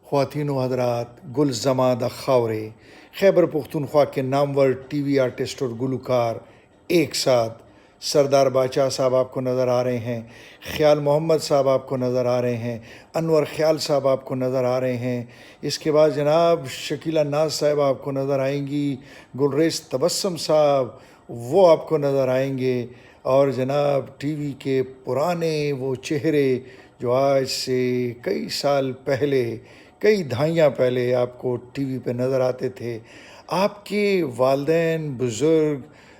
خواتین و حضرات، گل زماں دا خاورے خیبر پختونخوا کے نامور ٹی وی آرٹسٹ اور گلوکار ایک ساتھ سردار باچا صاحب آپ کو نظر آ رہے ہیں، خیال محمد صاحب آپ کو نظر آ رہے ہیں، انور خیال صاحب آپ کو نظر آ رہے ہیں، اس کے بعد جناب شکیلہ ناز صاحب آپ کو نظر آئیں گی، گلریز تبسم صاحب وہ آپ کو نظر آئیں گے، اور جناب ٹی وی کے پرانے وہ چہرے جو آج سے کئی سال پہلے، کئی دہائیاں پہلے آپ کو ٹی وی پہ نظر آتے تھے، آپ کے والدین، بزرگ،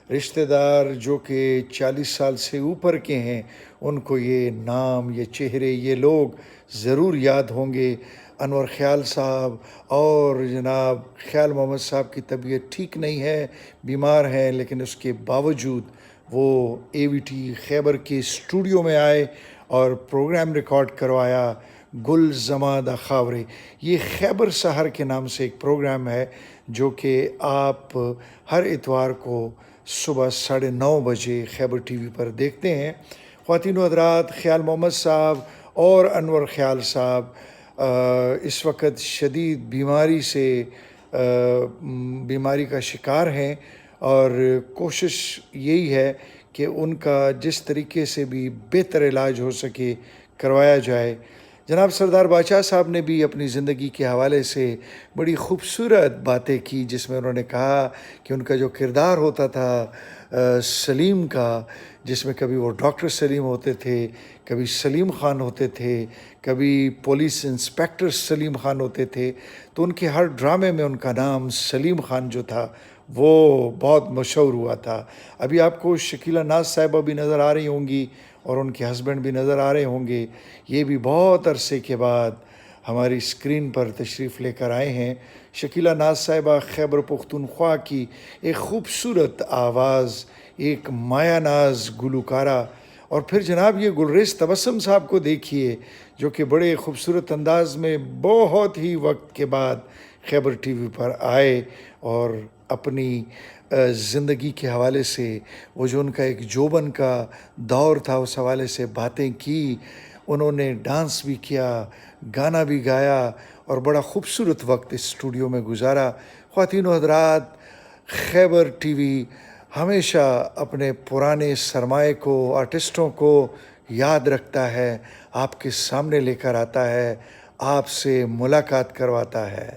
رشتہ دار جو کہ 40 سال سے اوپر کے ہیں، ان کو یہ نام، یہ چہرے، یہ لوگ ضرور یاد ہوں گے۔ انور خیال صاحب اور جناب خیال محمد صاحب کی طبیعت ٹھیک نہیں ہے، بیمار ہیں، لیکن اس کے باوجود وہ اے وی ٹی خیبر کے اسٹوڈیو میں آئے اور پروگرام ریکارڈ کروایا، گل زماں دا خاورے۔ یہ خیبر سحر کے نام سے ایک پروگرام ہے جو کہ آپ ہر اتوار کو صبح 9:30 بجے خیبر ٹی وی پر دیکھتے ہیں۔ خواتین و حضرات، خیال محمد صاحب اور انور خیال صاحب اس وقت شدید بیماری کا شکار ہیں، اور کوشش یہی ہے کہ ان کا جس طریقے سے بھی بہتر علاج ہو سکے کروایا جائے۔ جناب سردار باچا صاحب نے بھی اپنی زندگی کے حوالے سے بڑی خوبصورت باتیں کی، جس میں انہوں نے کہا کہ ان کا جو کردار ہوتا تھا سلیم کا، جس میں کبھی وہ ڈاکٹر سلیم ہوتے تھے، کبھی سلیم خان ہوتے تھے، کبھی پولیس انسپیکٹر سلیم خان ہوتے تھے، تو ان کے ہر ڈرامے میں ان کا نام سلیم خان جو تھا وہ بہت مشہور ہوا تھا۔ ابھی آپ کو شکیلہ ناز صاحبہ بھی نظر آ رہی ہوں گی اور ان کے ہسبینڈ بھی نظر آ رہے ہوں گے، یہ بھی بہت عرصے کے بعد ہماری اسکرین پر تشریف لے کر آئے ہیں۔ شکیلہ ناز صاحبہ خیبر پختونخوا کی ایک خوبصورت آواز، ایک مایہ ناز گلوکارہ، اور پھر جناب یہ گلریز تبسم صاحب کو دیکھیے جو کہ بڑے خوبصورت انداز میں بہت ہی وقت کے بعد خیبر ٹی وی پر آئے اور اپنی زندگی کے حوالے سے وہ جو ان کا ایک جوبن کا دور تھا اس حوالے سے باتیں کی۔ انہوں نے ڈانس بھی کیا، گانا بھی گایا، اور بڑا خوبصورت وقت اس اسٹوڈیو میں گزارا۔ خواتین و حضرات، خیبر ٹی وی ہمیشہ اپنے پرانے سرمایہ کو، آرٹسٹوں کو یاد رکھتا ہے، آپ کے سامنے لے کر آتا ہے، آپ سے ملاقات کرواتا ہے۔